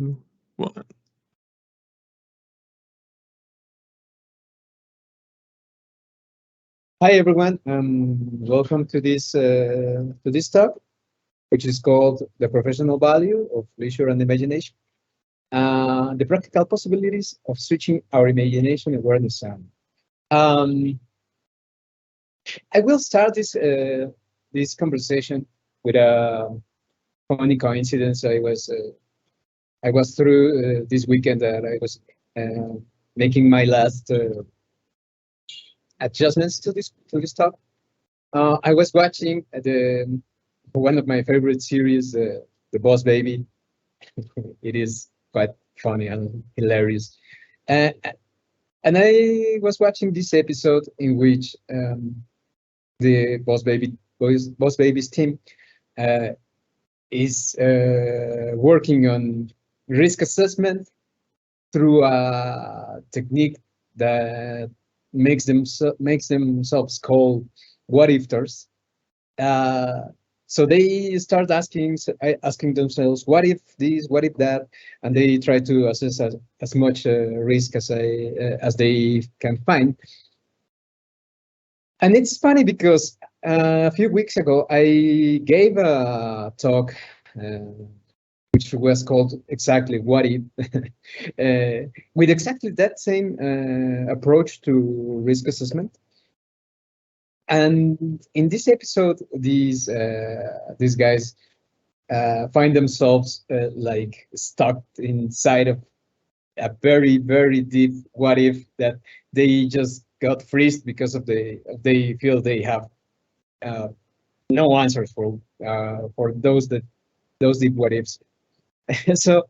One. Hi everyone, welcome to this talk, which is called "The Professional Value of Leisure and Imagination: The Practical Possibilities of Switching Our Imagination Awareness On." I will start this conversation with a funny coincidence. I was through this weekend that I was making my last adjustments to this talk. I was watching one of my favorite series, The Boss Baby. It is quite funny and hilarious. And I was watching this episode in which the Boss Baby's team is working on risk assessment through a technique that makes themselves called what ifters. So they start asking themselves, what if this, what if that, and they try to assess as much risk as they can find. And it's funny because a few weeks ago I gave a talk which was called exactly "What If," with exactly that same approach to risk assessment. And in this episode, these guys find themselves like stuck inside of a very, very deep what if that they just got freezed because of they feel they have no answers for those deep what ifs. So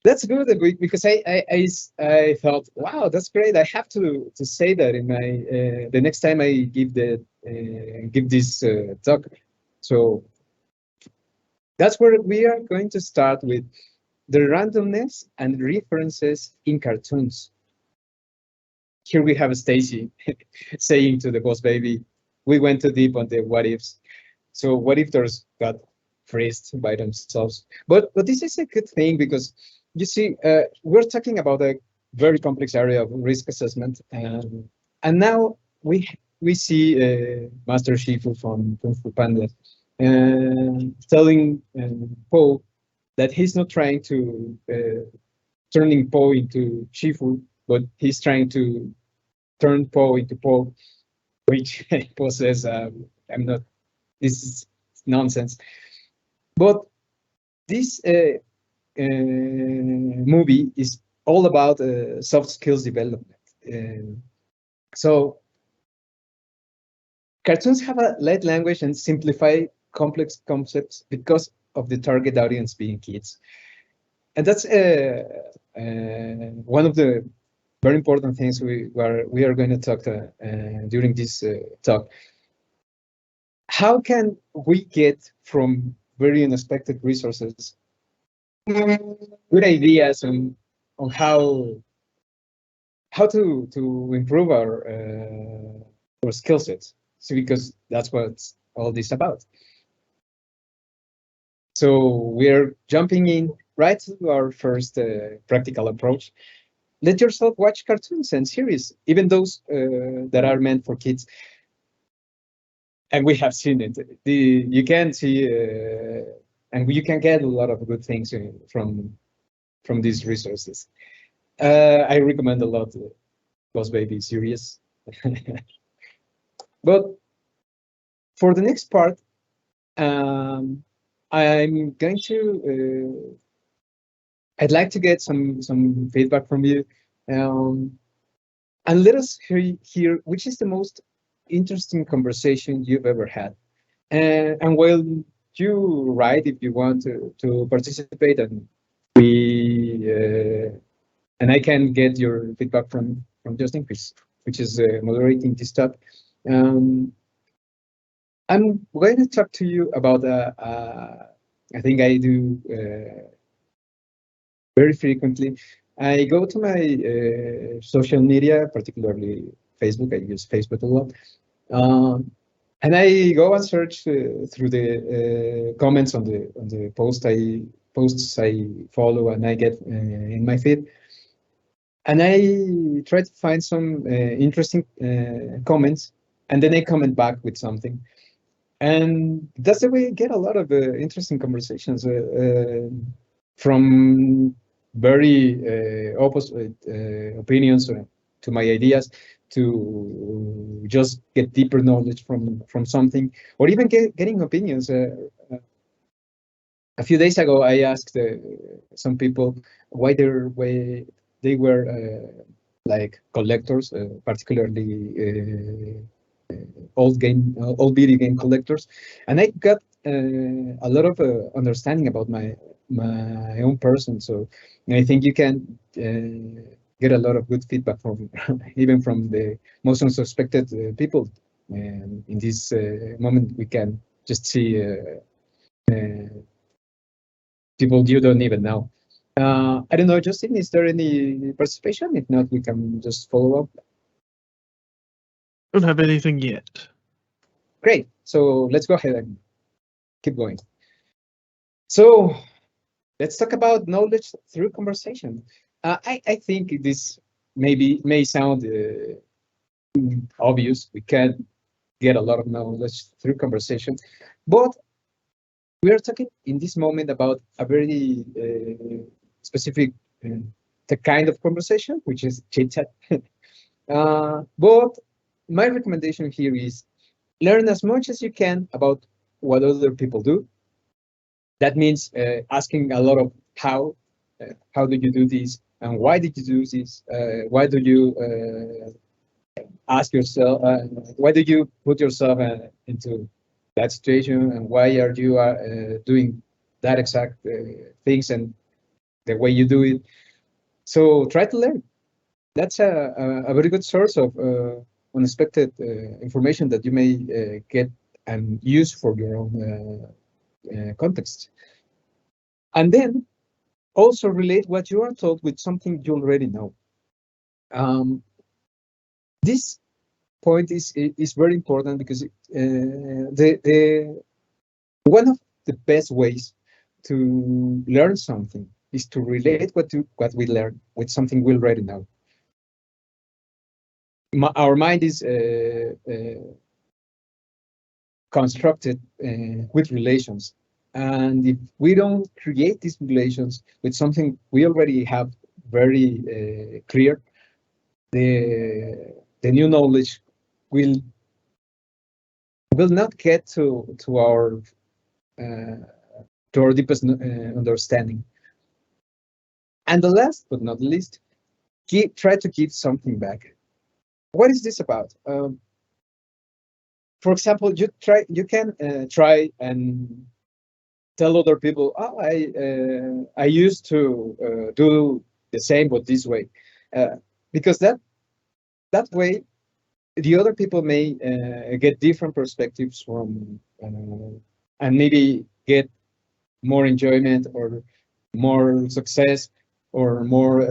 that's good because I thought, wow, that's great. I have to say that in my the next time I give this talk. So that's where we are going to start with the randomness and references in cartoons. Here we have Stacy saying to the Boss Baby, "We went too deep on the what ifs." So what if there's got freezed by themselves? But this is a good thing because you see, we're talking about a very complex area of risk assessment, and now we see Master Shifu from Kung Fu Panda telling Po that he's not trying to turning Po into Shifu, but he's trying to turn Po into Po, which Po says, "I'm not. This is nonsense." But this movie is all about soft skills development. So cartoons have a light language and simplify complex concepts because of the target audience being kids. And that's one of the very important things we are going to talk during this talk. How can we get from very unexpected resources good ideas on how to improve our skill sets? So because that's what all this about. So we're jumping in right to our first practical approach. Let yourself watch cartoons and series, even those that are meant for kids. And we have seen it. You can see, and you can get a lot of good things from these resources. I recommend a lot the Boss Baby series. But for the next part, I'm going to. I'd like to get some feedback from you, and let us hear which is the most interesting conversation you've ever had. And while you write, if you want to participate, and we and I can get your feedback from Justin, which is moderating this talk. I'm going to talk to you about I think I do very frequently. I go to my social media, particularly Facebook. I use Facebook a lot. And I go and search through the comments on the post I posts I follow and I get in my feed. And I try to find some interesting comments, and then I comment back with something. And that's the way I get a lot of interesting conversations from very opposite opinions to my ideas, to just get deeper knowledge from something, or even getting opinions. A few days ago, I asked some people why they were like collectors, particularly old video game collectors, and I got a lot of understanding about my own person. So I think you can get a lot of good feedback from even from the most unsuspected people. And in this moment, we can just see people you don't even know. I don't know, Justin, is there any participation? If not, we can just follow up. Don't have anything yet. Great. So let's go ahead and keep going. So let's talk about knowledge through conversation. I think this may sound obvious. We can get a lot of knowledge through conversation, but we are talking in this moment about a very specific the kind of conversation, which is chit-chat. But my recommendation here is learn as much as you can about what other people do. That means asking a lot of how do you do this, and why did you do this? Why do you ask yourself? Why do you put yourself into that situation, and why are you doing that exact things and the way you do it? So try to learn. That's a very good source of unexpected information that you may get and use for your own context. And then also relate what you are told with something you already know. This point is very important because the one of the best ways to learn something is to relate what we learn with something we already know. Our mind is constructed with relations. And if we don't create these relations with something we already have very clear, the new knowledge will not get to our deepest understanding. And the last but not least, try to give something back. What is this about? For example, you can try and tell other people, oh, I used to do the same but this way, because that way the other people may get different perspectives from and maybe get more enjoyment or more success or more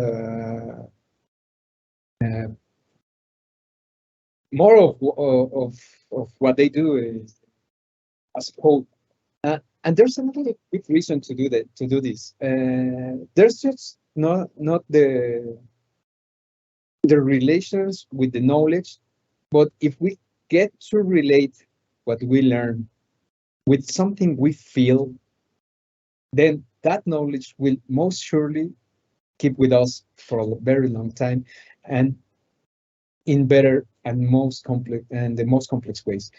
of what they do is as a whole. And there's another big reason to do that, to do this. There's just not the relations with the knowledge, but if we get to relate what we learn with something we feel, then that knowledge will most surely keep with us for a very long time, and in better and the most complex ways.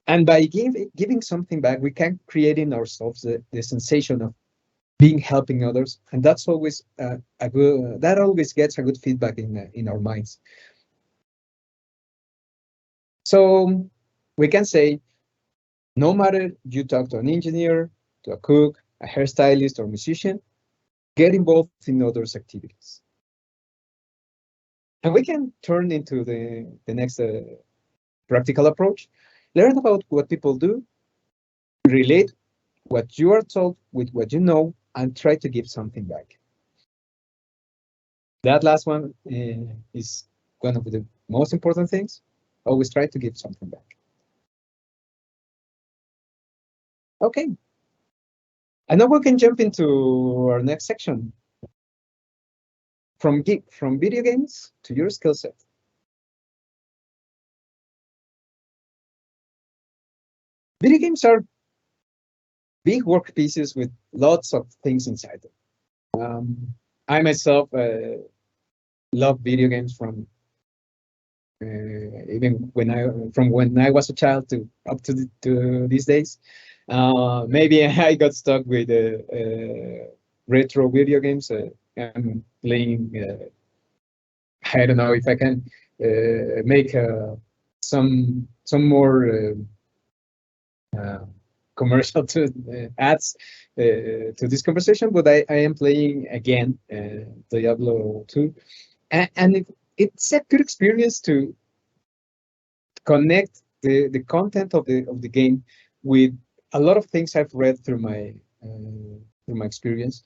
And by giving something back, we can create in ourselves the sensation of being helping others, and that's always that always gets a good feedback in our minds. So we can say, no matter you talk to an engineer, to a cook, a hairstylist, or musician, get involved in others' activities. And we can turn into the next practical approach. Learn about what people do, relate what you are told with what you know, and try to give something back. That last one is one of the most important things. Always try to give something back. Okay. And now we can jump into our next section. From video games to your skill set. Video games are big work pieces with lots of things inside them. I myself love video games from even when I was a child to up to these days. Maybe I got stuck with retro video games. I'm playing. I don't know if I can make some more commercial to ads to this conversation, but I am playing again Diablo 2, and it's a good experience to connect the content of the game with a lot of things I've read through my experience.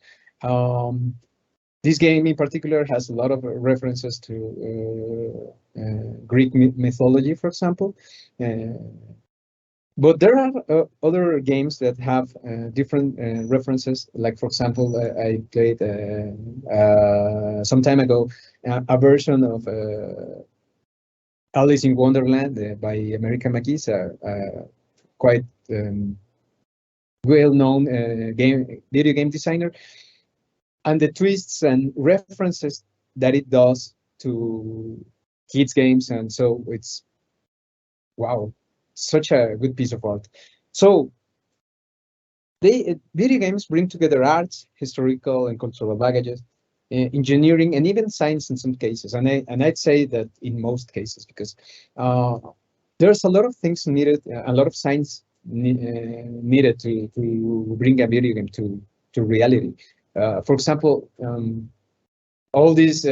This game in particular has a lot of references to Greek mythology, for example. But there are other games that have different references. Like, for example, I played some time ago a version of Alice in Wonderland by American McGee's, quite well-known video game designer. And the twists and references that it does to kids' games, and so it's wow, such a good piece of art. So video games bring together arts, historical and cultural baggages, engineering, and even science in some cases. And I'd say that in most cases, because there's a lot of things needed, a lot of science needed to bring a video game to reality. For example, all these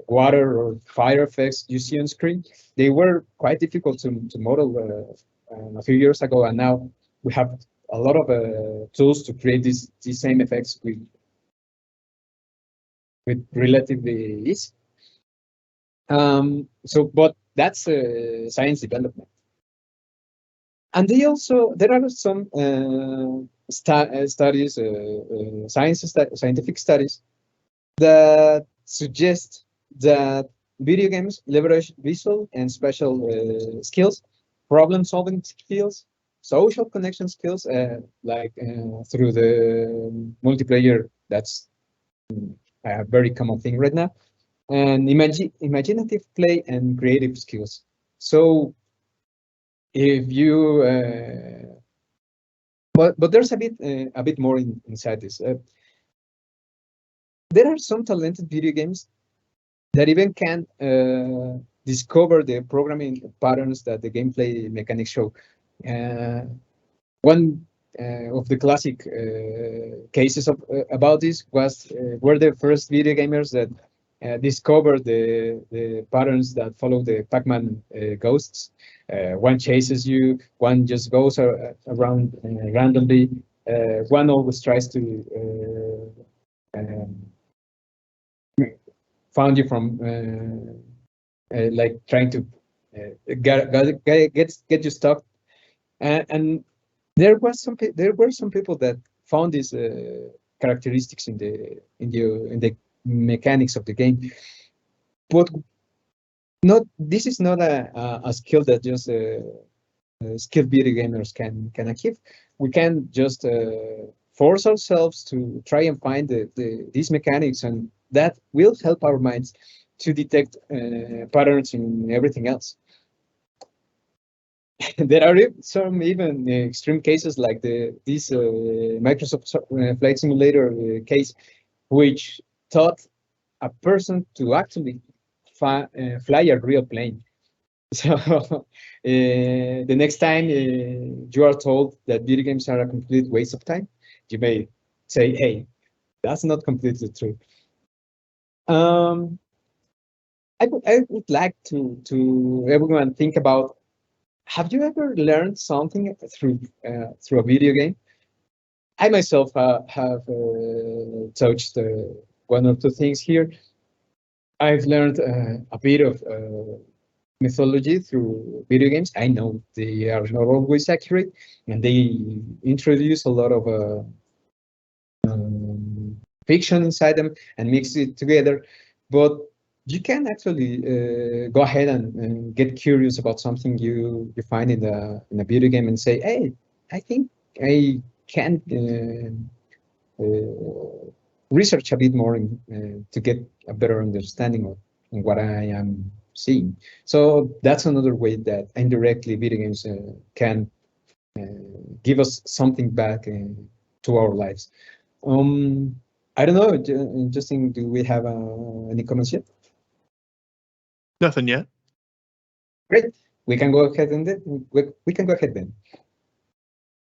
water or fire effects you see on screen, they were quite difficult to model a few years ago, and now we have a lot of tools to create these same effects with relatively ease. But that's science development. And there are some studies, scientific studies that suggest that video games leverage visual and spatial skills, problem-solving skills, social connection skills, like through the multiplayer. That's a very common thing right now, and imaginative play and creative skills. So if you but there's a bit more inside this. There are some talented video games that even can discover the programming patterns that the gameplay mechanics show. One of the classic cases about this were the first video gamers that discovered the patterns that follow the Pac-Man ghosts. One chases you, one just goes around randomly, one always tries to found you from like trying to get you stuck, and there were some people that found these characteristics in the mechanics of the game, but this is not a skill that just skilled video gamers can achieve. We can just force ourselves to try and find these mechanics, and that will help our minds to detect patterns in everything else. There are some even extreme cases like this Microsoft Flight Simulator case, which taught a person to actually fly a real plane. So the next time you are told that video games are a complete waste of time, you may say, hey, that's not completely true. I would like to everyone think about, have you ever learned something through a video game? I myself have touched one or two things here. I've learned a bit of mythology through video games. I know they are not always accurate, and they introduce a lot of fiction inside them and mix it together. But you can actually go ahead and get curious about something you find in a video game and say, hey, I think I can research a bit more to get a better understanding of what I am seeing. So that's another way that indirectly video games can give us something back to our lives. I don't know, Justin, do we have any comments yet? Nothing yet. Great. We can go ahead and then we can go ahead then.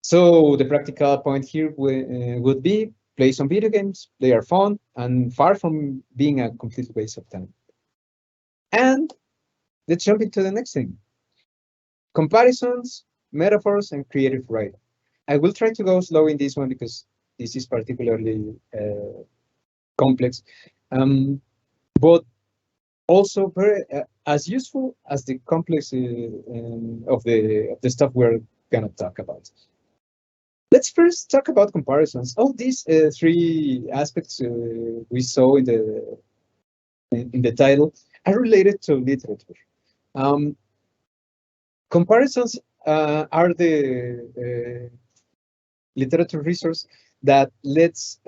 So the practical point here would be play some video games. They are fun and far from being a complete waste of time. And let's jump into the next thing. Comparisons, metaphors, and creative writing. I will try to go slow in this one because this is particularly complex, but also very as useful as the complex of the stuff we're gonna talk about. Let's first talk about comparisons. All these three aspects we saw in the title are related to literature. Comparisons are the literature resource that lets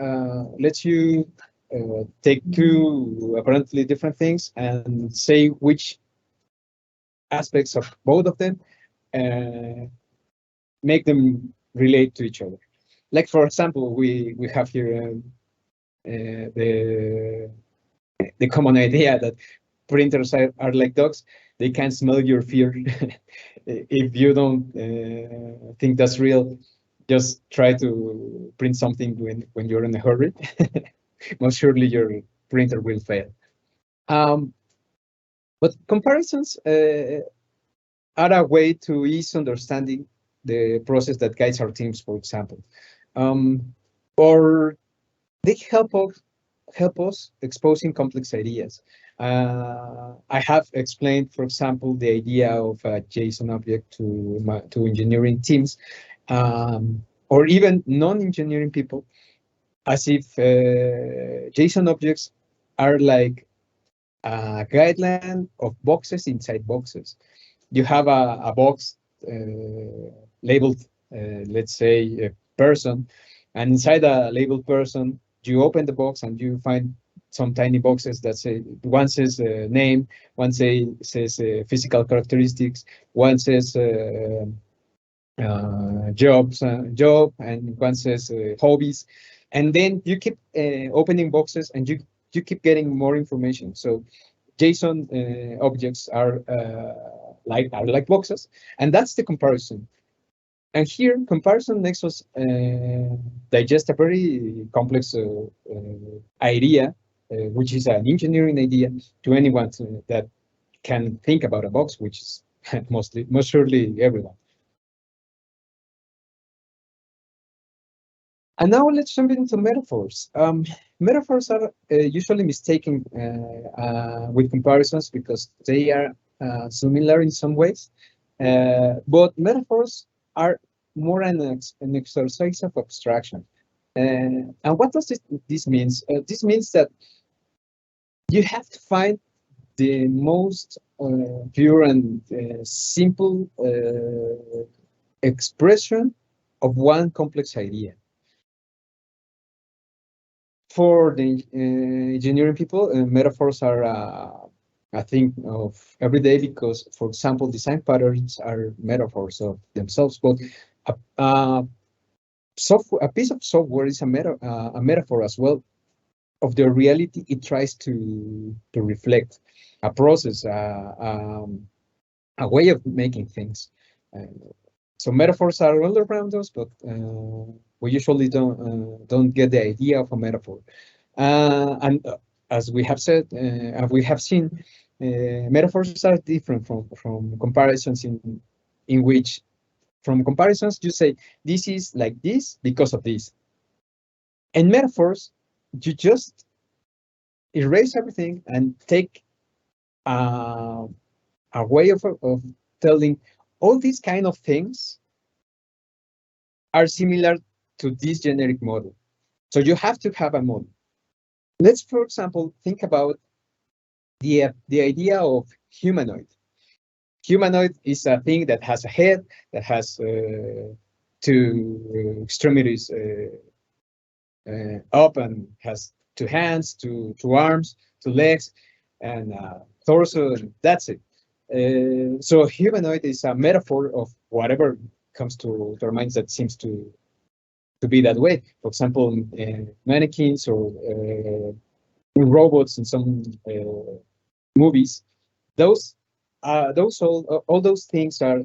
you take two apparently different things and say which aspects of both of them make them relate to each other. Like for example, we have here the common idea that printers are like dogs. They can smell your fear. If you don't think that's real, just try to print something when you're in a hurry. Most surely your printer will fail. But comparisons are a way to ease understanding the process that guides our teams, for example. Or they help us exposing complex ideas. I have explained, for example, the idea of a JSON object to engineering teams, or even non-engineering people, as if JSON objects are like a guideline of boxes inside boxes. You have a box labeled, let's say, a person, and inside a labeled person, you open the box and you find some tiny boxes that say, one says name, one says physical characteristics, one says job, and one says hobbies, and then you keep opening boxes and you keep getting more information. So JSON objects are like boxes, and that's the comparison. And here, comparison makes us digest a very complex idea, which is an engineering idea, to anyone that can think about a box, which is most surely everyone. And now let's jump into metaphors. Metaphors are usually mistaken with comparisons because they are similar in some ways, but metaphors are more an exercise of abstraction. And what does this means? This means that you have to find the most pure and simple expression of one complex idea. For the engineering people, metaphors are a thing of every day because, for example, design patterns are metaphors of themselves. But a piece of software is a metaphor as well of the reality it tries to reflect, a process, a way of making things. So metaphors are all around us, but we usually don't get the idea of a metaphor. And as we have said, we have seen, metaphors are different from comparisons in which, from comparisons, you say, this is like this because of this. And metaphors, you just erase everything and take a way of telling all these kind of things are similar to this generic model. So you have to have a model. Let's, for example, think about the idea of humanoid. Humanoid is a thing that has a head, that has two extremities up, and has two hands, two arms, two legs, and torso, and that's it. So humanoid is a metaphor of whatever comes to our minds that seems to be that way. For example, mannequins or robots in some movies. Those all those things are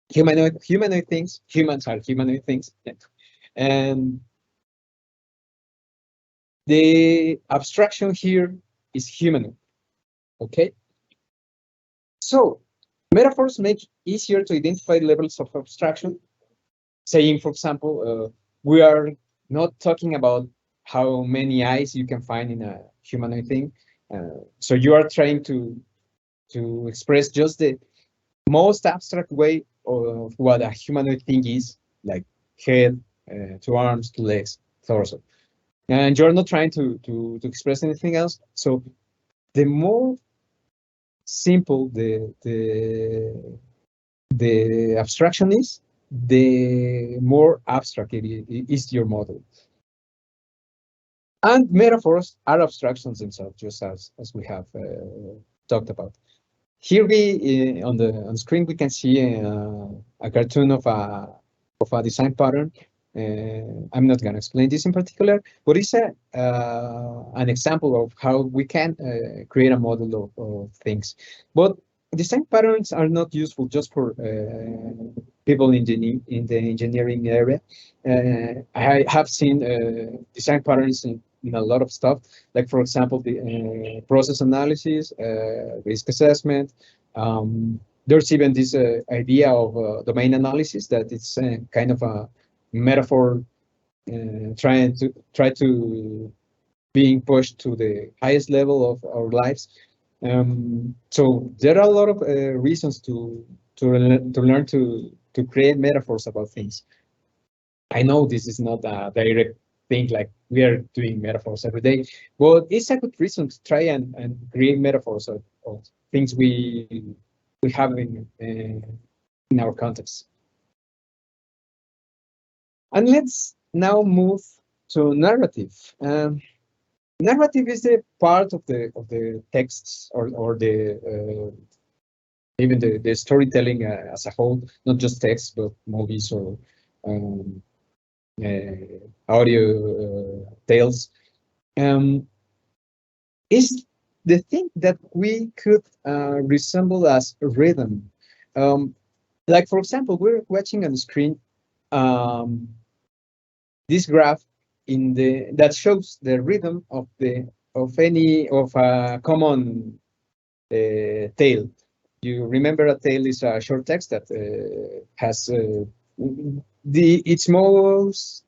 humanoid things. Humans are humanoid things, and the abstraction here is humanoid. Okay, so metaphors make easier to identify levels of abstraction. Saying, for example, we are not talking about how many eyes you can find in a humanoid thing. So you are trying to express just the most abstract way of what a humanoid thing is, like head, two arms, two legs, torso. And you're not trying to express anything else. So the more simple the abstraction is, the more abstract it is your model. And metaphors are abstractions themselves, just as we have talked about. Here we on the screen we can see a cartoon of a design pattern. I'm not going to explain this in particular, but it's an example of how we can create a model of things. But design patterns are not useful just for people in the engineering area. I have seen design patterns in a lot of stuff, like for example, the process analysis, risk assessment. There's even this idea of domain analysis that it's kind of a metaphor try to being pushed to the highest level of our lives. So there are a lot of reasons to learn to create metaphors about things. I know this is not a direct thing like we are doing metaphors every day, but it's a good reason to try and create metaphors of things we have in our context. And let's now move to narrative. Narrative is the part of the texts or the even the storytelling as a whole, not just text, but movies or audio tales. Is the thing that we could resemble as rhythm. Like for example, we're watching on the screen this graph that shows the rhythm of a common tale. You remember a tale is a short text that has its most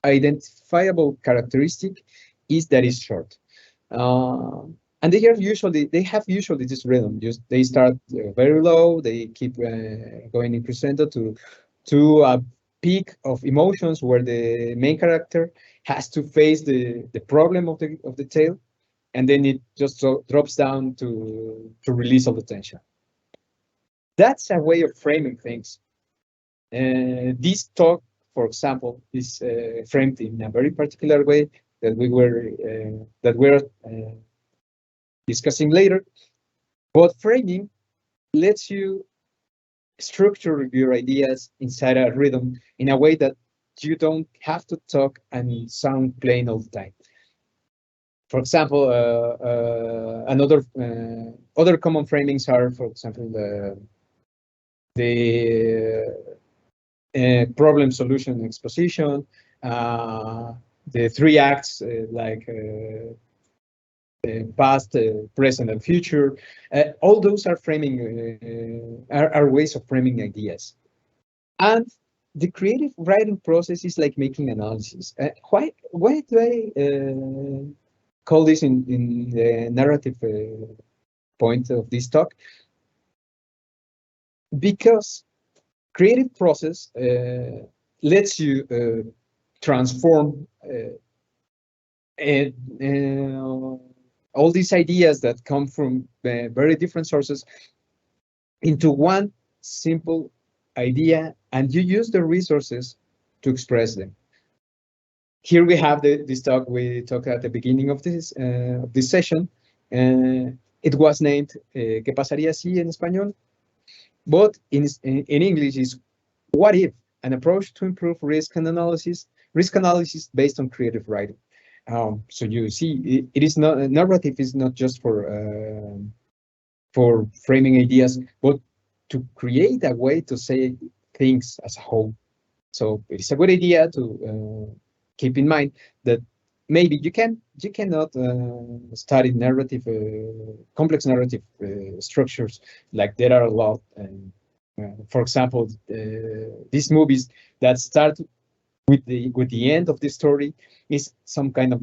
identifiable characteristic is that it's short. And they have usually this rhythm. They start very low, they keep going in crescendo to a peak of emotions where the main character has to face the problem of the tale, and then it just drops down to release all the tension. That's a way of framing things. This talk, for example, is framed in a very particular way that we're discussing later. But framing lets you structure your ideas inside a rhythm in a way that you don't have to talk and sound plain all the time. For example, other common framings are, for example, the problem solution exposition, the three acts like past, present, and future. All those are framing are ways of framing ideas. And the creative writing process is like making analysis. Why do I call this in the narrative point of this talk? Because creative process lets you transform And all these ideas that come from very different sources into one simple idea, and you use the resources to express them. Here we have this talk we talked at the beginning of this session. It was named ¿Qué pasaría si en español? But in English is what if, an approach to improve risk analysis based on creative writing. So you see, it is not, narrative is not just for framing ideas, but to create a way to say things as a whole. So it's a good idea to keep in mind that maybe you cannot study narrative, complex narrative structures, like there are a lot. And for example, these movies that start with the end of the story is some kind of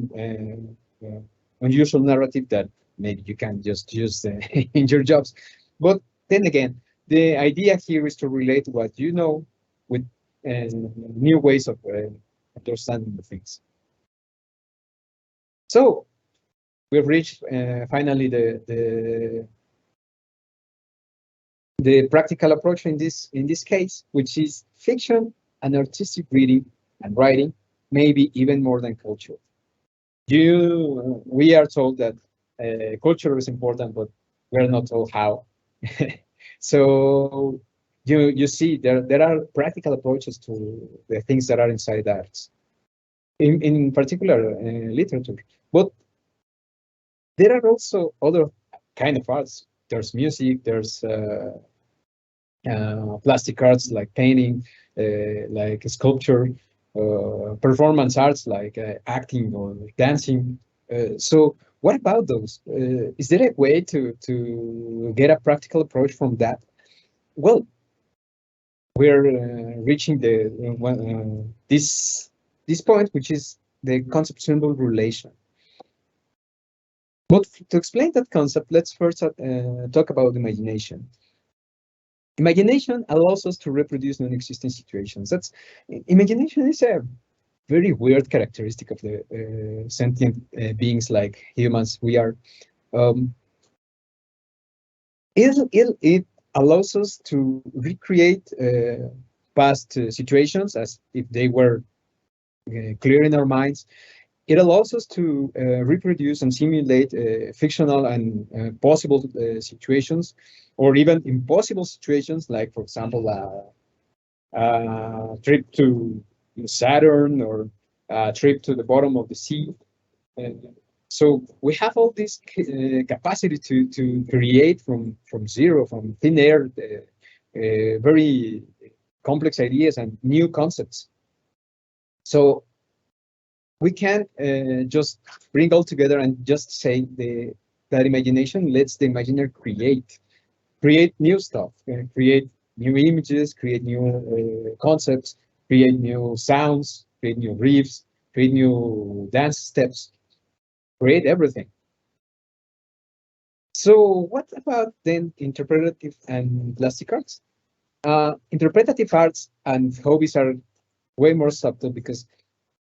unusual narrative that maybe you can just use in your jobs. But then again, the idea here is to relate what you know with new ways of understanding the things. So we've reached finally the practical approach in this case, which is fiction and artistic reading and writing, maybe even more than culture. We are told that culture is important, but we're not told how. So you see there are practical approaches to the things that are inside arts, in particular literature. But there are also other kind of arts. There's music, there's plastic arts like painting, like sculpture, performance arts like acting or dancing. So what about those? Is there a way to get a practical approach from that? Well, we're reaching this point, which is the concept-symbol relation. But to explain that concept, let's first talk about imagination. Imagination allows us to reproduce non-existing situations. Imagination is a very weird characteristic of the sentient beings like humans we are. It allows us to recreate past situations as if they were clear in our minds. It allows us to reproduce and simulate fictional and possible situations, or even impossible situations, like, for example, a trip to Saturn or a trip to the bottom of the sea. So we have all this capacity to create from zero, from thin air, very complex ideas and new concepts. So we can just bring all together and just say that imagination lets the imaginer create new stuff, create new images, create new concepts, create new sounds, create new riffs, create new dance steps, create everything. So what about then interpretative and plastic arts? Interpretative arts and hobbies are way more subtle, because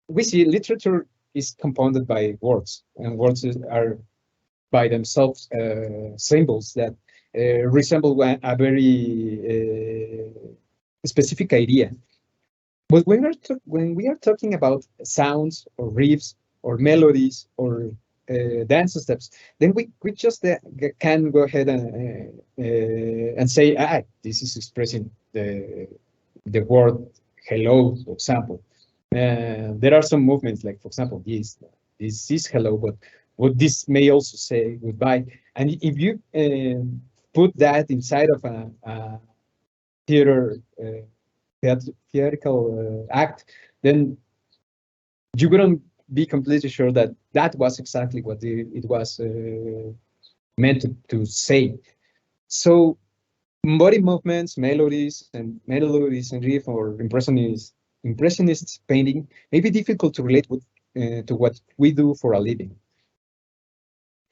we see literature is compounded by words, and words are by themselves symbols that resemble a very specific idea. But when we are talking about sounds or riffs or melodies or dance steps, then we just can go ahead and say, this is expressing the word hello, for example. There are some movements, like, for example, this is hello, but what this may also say goodbye. And if you put that inside of a theatrical act, then you wouldn't be completely sure that that was exactly what it was meant to say. So body movements, melodies and riff, or impressionist painting may be difficult to relate with to what we do for a living.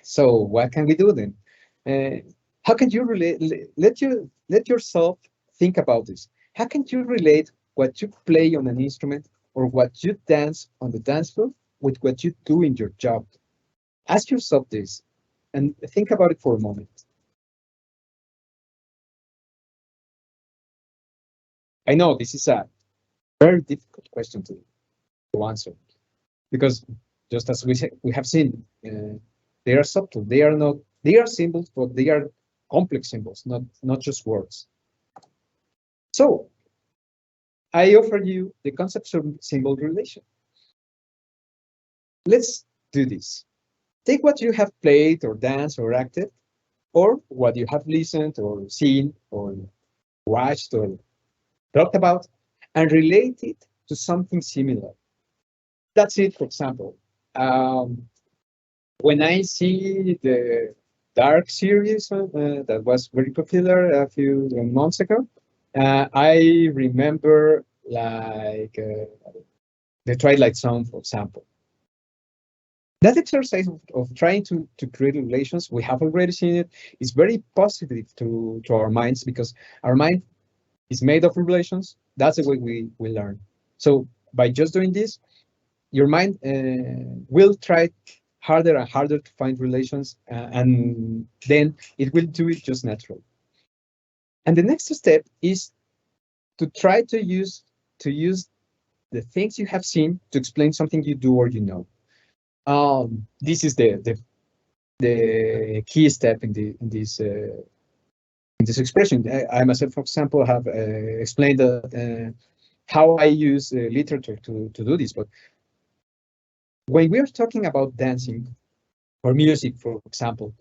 So what can we do then? How can you relate? Let yourself think about this. How can you relate what you play on an instrument or what you dance on the dance floor with what you do in your job. Ask yourself this and think about it for a moment. I know this is a very difficult question to answer because just as we have seen, they are subtle. They are not. They are symbols, but they are complex symbols, not just words. So I offer you the concept of symbol relation. Let's do this. Take what you have played or danced or acted, or what you have listened or seen or watched or talked about, and relate it to something similar. That's it, for example. When I see the Dark series that was very popular a few months ago, I remember like the Twilight Zone, for example. That exercise of trying to create relations, we have already seen it, is very positive to our minds because our mind is made of relations. That's the way we learn. So by just doing this, your mind will try harder and harder to find relations, and then it will do it just naturally. And the next step is to try to use the things you have seen to explain something you do or you know. This is the key step in this expression. I myself, for example, have explained how I use literature to do this. But when we are talking about dancing or music, for example,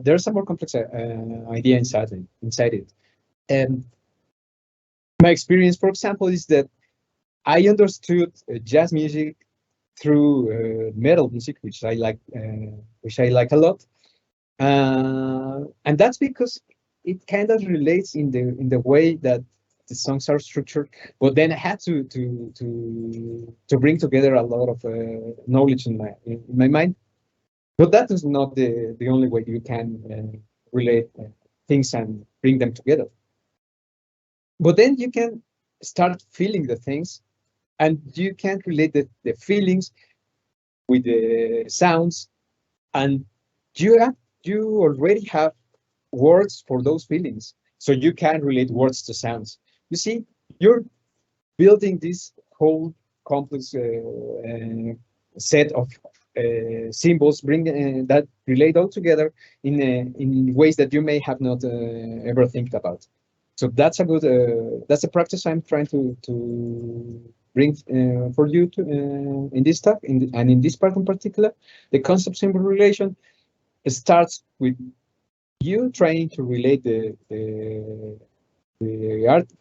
there's a more complex idea inside it. And my experience, for example, is that I understood jazz music through metal music, which I like a lot, and that's because it kind of relates in the way that the songs are structured. But then I had to bring together a lot of knowledge in my mind. But that is not the only way you can relate things and bring them together. But then you can start feeling the things, and you can relate the feelings with the sounds, and you already have words for those feelings, so you can relate words to sounds. You see, you're building this whole complex set of symbols, bring that relate all together in ways that you may have not ever think about. So that's a practice I'm trying to bring for you to in this talk, and in this part in particular. The concept symbol relation starts with you trying to relate the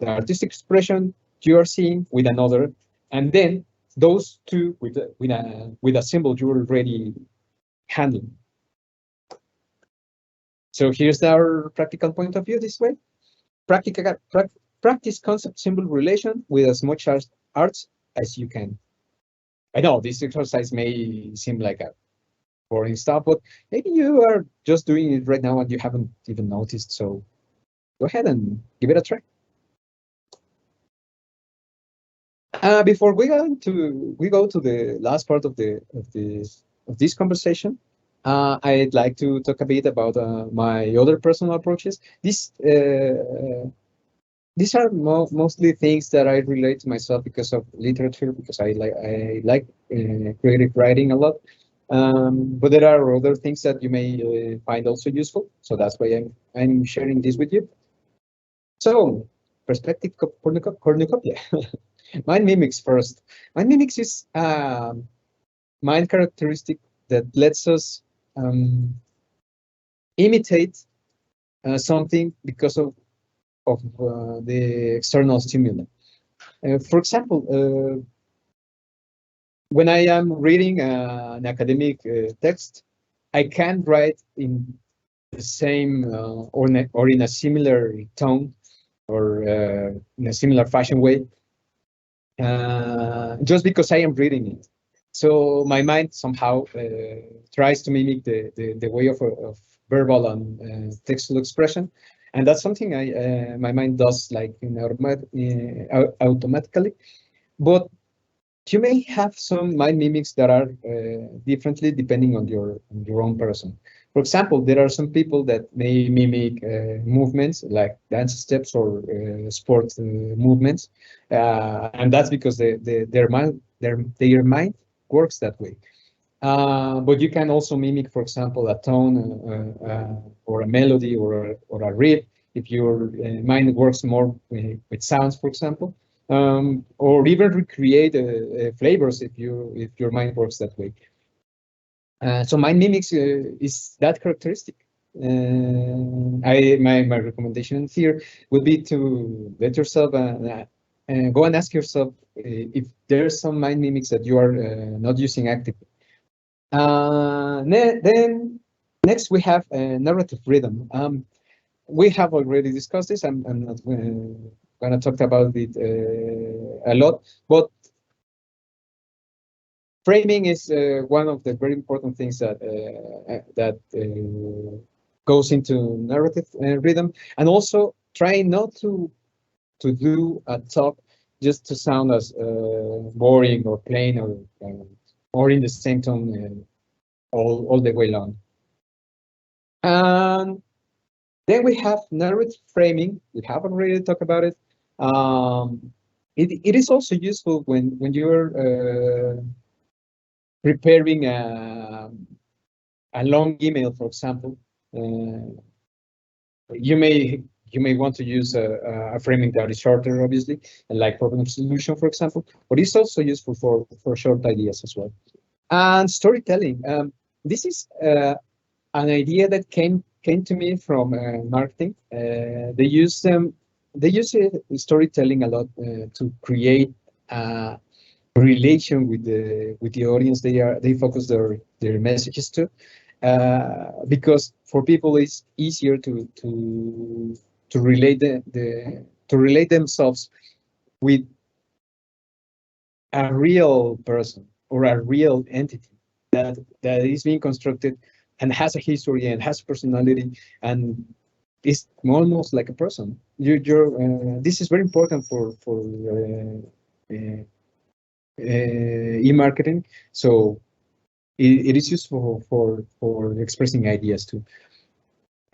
artistic expression you are seeing with another, and then those two with a symbol you already handling. So here's our practical point of view this way. Practice concept symbol relation with as much arts as you can. I know this exercise may seem like a boring stuff, but maybe you are just doing it right now and you haven't even noticed. So go ahead and give it a try. Before we go to the last part of this conversation, I'd like to talk a bit about my other personal approaches. These are mostly things that I relate to myself because of literature, because I like creative writing a lot. But there are other things that you may find also useful. So that's why I'm sharing this with you. So perspective cornucopia. Mind mimics first. Mind mimics is mind characteristic that lets us imitate something because of the external stimuli. For example, when I am reading an academic text, I can write in the same or in a similar tone or in a similar fashion way, just because I am reading it. So my mind somehow tries to mimic the way of verbal and textual expression, and that's something my mind does like automatically. But you may have some mind mimics that are differently depending on your own person. For example, there are some people that may mimic movements like dance steps or sport movements, and that's because their mind works that way. But you can also mimic, for example, a tone or a melody or a riff if your mind works more with sounds, for example, or even recreate flavors if your mind works that way. So mind mimics is that characteristic. My recommendation here would be to let yourself go and ask yourself if there's some mind mimics that you are not using actively. Then next we have narrative rhythm. We have already discussed this. I'm not going to talk about it a lot, but framing is one of the very important things that goes into narrative rhythm, and also trying not to do a talk just to sound as boring or plain or in the same tone all the way long. And then we have narrative framing. We have already talked about it. It is also useful when you're preparing a long email, for example. You may want to use a framing that is shorter, obviously, and like problem solution, for example. But it's also useful for short ideas as well. And storytelling. This is an idea that came to me from marketing. They use storytelling a lot to create a relation with the audience they focus their messages to, because for people it's easier to relate to relate themselves with a real person or a real entity that is being constructed and has a history and has personality and is almost like a person. This is very important for e-marketing. So it is useful for expressing ideas too.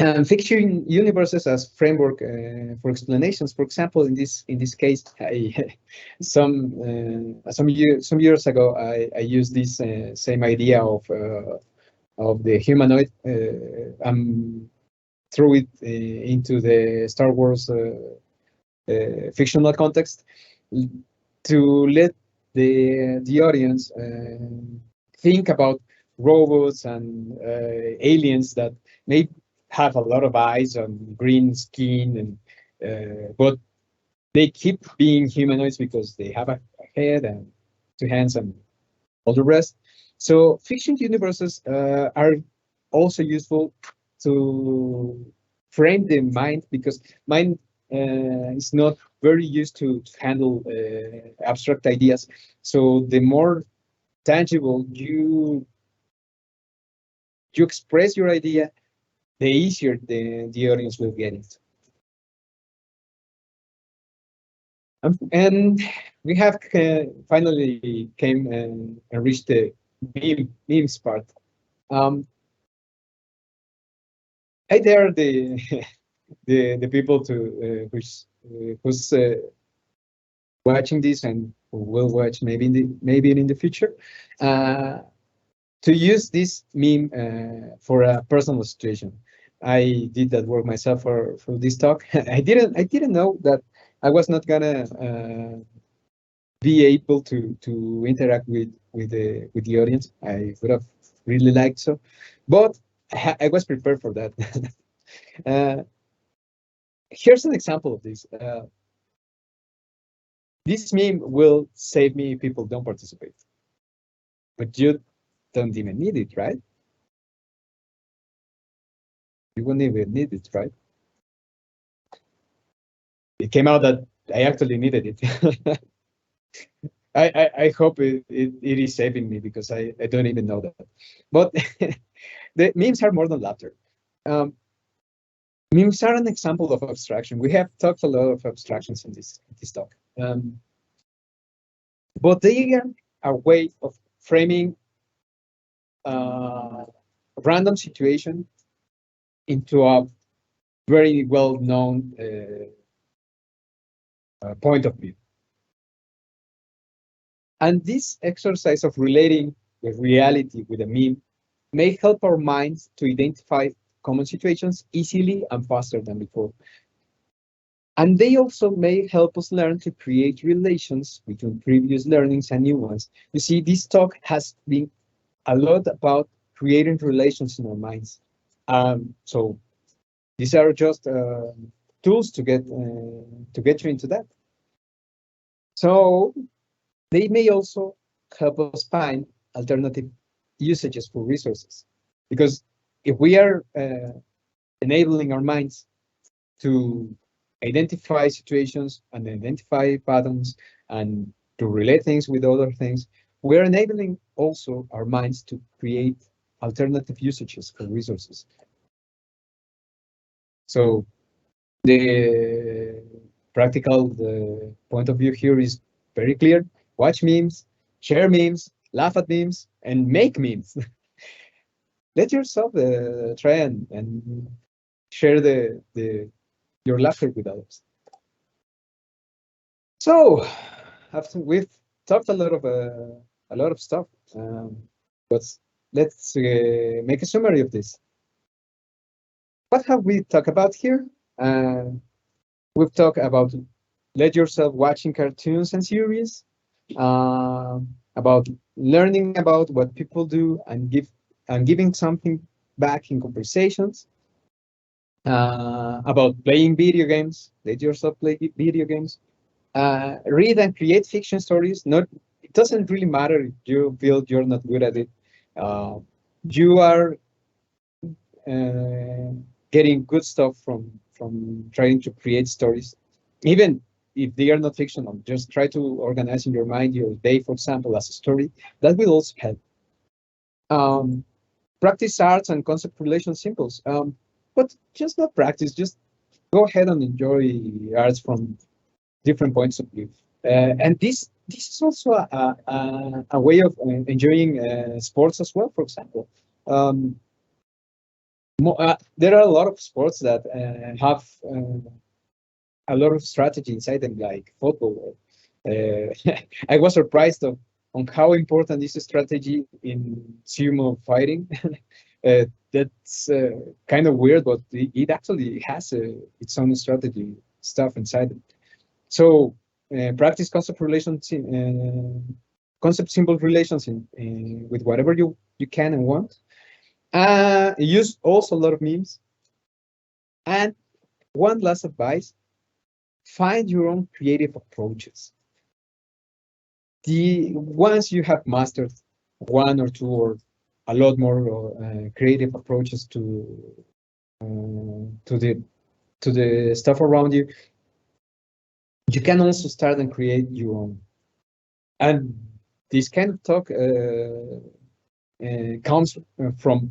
And fiction universes as framework for explanations. For example, in this case, some years ago, I used this same idea of the humanoid. Threw it into the Star Wars fictional context to let the audience think about robots and aliens that may have a lot of eyes and green skin, and but they keep being humanoids because they have a head and two hands and all the rest. So fiction universes are also useful to frame the mind, because mind is not very used to handle abstract ideas. So the more tangible you express your idea, the easier the audience will get it. And we have finally came and reached the memes part. I dare the people to who's watching this and who will watch maybe in the future, to use this meme for a personal situation. I did that work myself for this talk. I didn't know that I was not gonna be able to interact with the audience. I would have really liked so, but I was prepared for that. Here's an example of this. This meme will save me if people don't participate, but you don't even need it, right? You wouldn't even need it, right? It came out that I actually needed it. I hope it is saving me, because I don't even know that. But the memes are more than laughter. Memes are an example of abstraction. We have talked a lot of abstractions in this talk. but they are a way of framing a random situation into a very well-known point of view. And this exercise of relating the reality with a meme may help our minds to identify common situations easily and faster than before. And they also may help us learn to create relations between previous learnings and new ones. You see, this talk has been a lot about creating relations in our minds. So these are just tools to get you into that. So they may also help us find alternative usages for resources. Because if we are enabling our minds to identify situations and identify patterns and to relate things with other things, we're enabling also our minds to create alternative usages for resources. So the practical point of view here is very clear. Watch memes, share memes, laugh at memes, and make memes. Let yourself try and share your laughter with others. So after we've talked a lot of stuff, but let's make a summary of this. What have we talked about here? We've talked about let yourself watching cartoons and series, about learning about what people do and giving something back in conversations, about playing video games. Let yourself play video games. Read and create fiction stories. It doesn't really matter if you feel you're not good at it. You are getting good stuff from trying to create stories, even if they are not fictional. Just try to organize in your mind your day, for example, as a story. That will also help. Practice arts and concept relation symbols. But just not practice. Just go ahead and enjoy arts from different points of view. And this is also a way of enjoying sports as well. For example, there are a lot of sports that have a lot of strategy inside them, like football. I was surprised on how important is strategy in sumo fighting. That's kind of weird, but it actually has its own strategy stuff inside it. So practice concept relations, concept symbol relations with whatever you can and want. Use also a lot of memes. And one last advice: find your own creative approaches. Once you have mastered one or two or a lot more creative approaches to the stuff around you, you can also start and create your own. And this kind of talk comes from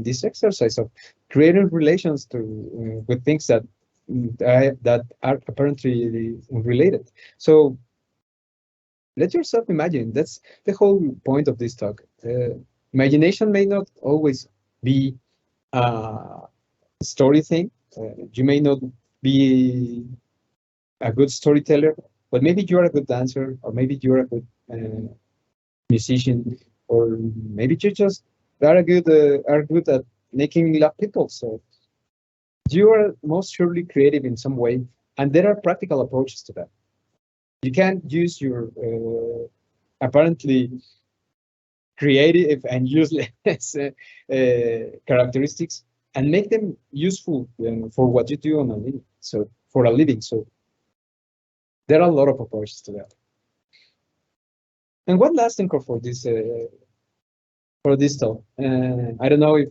this exercise of creating relations with things that are apparently related. So let yourself imagine. That's the whole point of this talk. Imagination may not always be a story thing. You may not be a good storyteller, but maybe you're a good dancer, or maybe you're a good musician, or maybe you just are good at making laugh people. So you are most surely creative in some way, and there are practical approaches to that. You can use your apparently creative and useless characteristics and make them useful for what you do on a living. So for a living. So there are a lot of approaches to that. And one last thing for this talk. I don't know if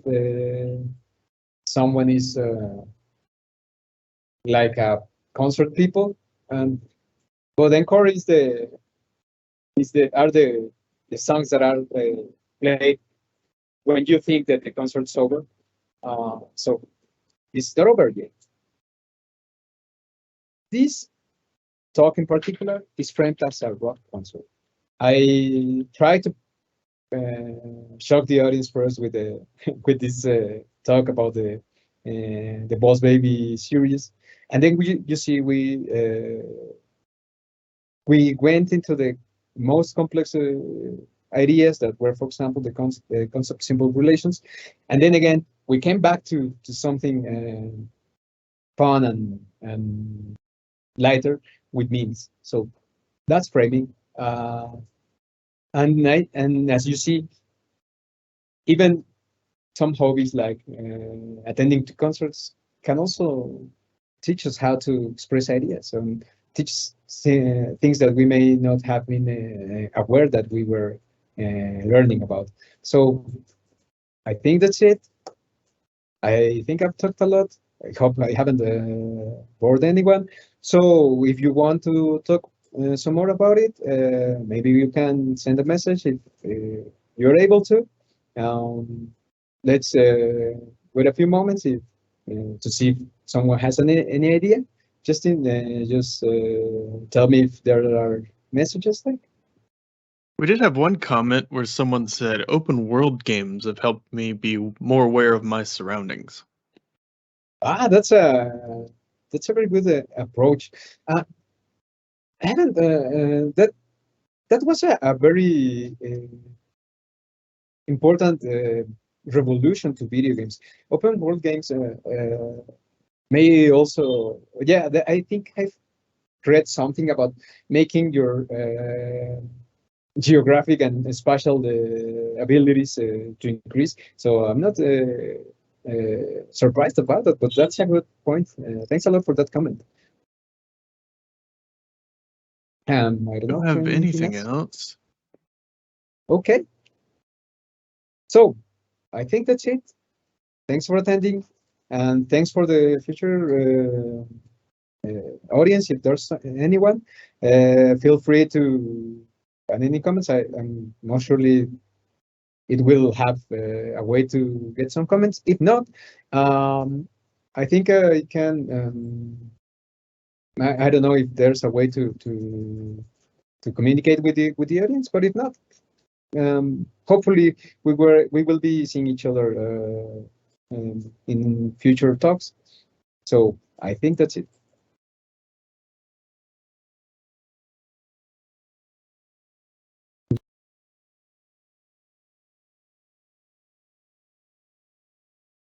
someone is like a concert people, but encore is the songs that are played when you think that the concert's over. So it's not over yet. This talk in particular is framed as a rock concert. I try to shock the audience first with the with this talk about the Boss Baby series, and then you see we went into the most complex ideas that were, for example, the concept symbol relations, and then again we came back to something fun and lighter with memes. So that's framing. And as you see, even some hobbies like attending to concerts can also teach us how to express ideas and teach things that we may not have been aware that we were learning about. So I think that's it. I think I've talked a lot. I hope I haven't bored anyone. So if you want to talk some more about it, maybe you can send a message if you're able to. Let's wait a few moments to see if someone has any idea. Justin, just tell me if there are messages there. We did have one comment where someone said open world games have helped me be more aware of my surroundings. That's a very good approach. I haven't that was a very important revolution to video games. Open world games may also, yeah, I think I've read something about making your geographic and spatial abilities to increase. So I'm not surprised about that, but that's a good point. Thanks a lot for that comment. I don't Don't know have anything anything else. else. Okay, so I think that's it. Thanks for attending, and thanks for the future audience. If there's anyone, feel free to add any comments. I'm not surely it will have a way to get some comments. If not, I think it can. I don't know if there's a way to communicate with the audience, but if not, hopefully we will be seeing each other in future talks. So I think that's it.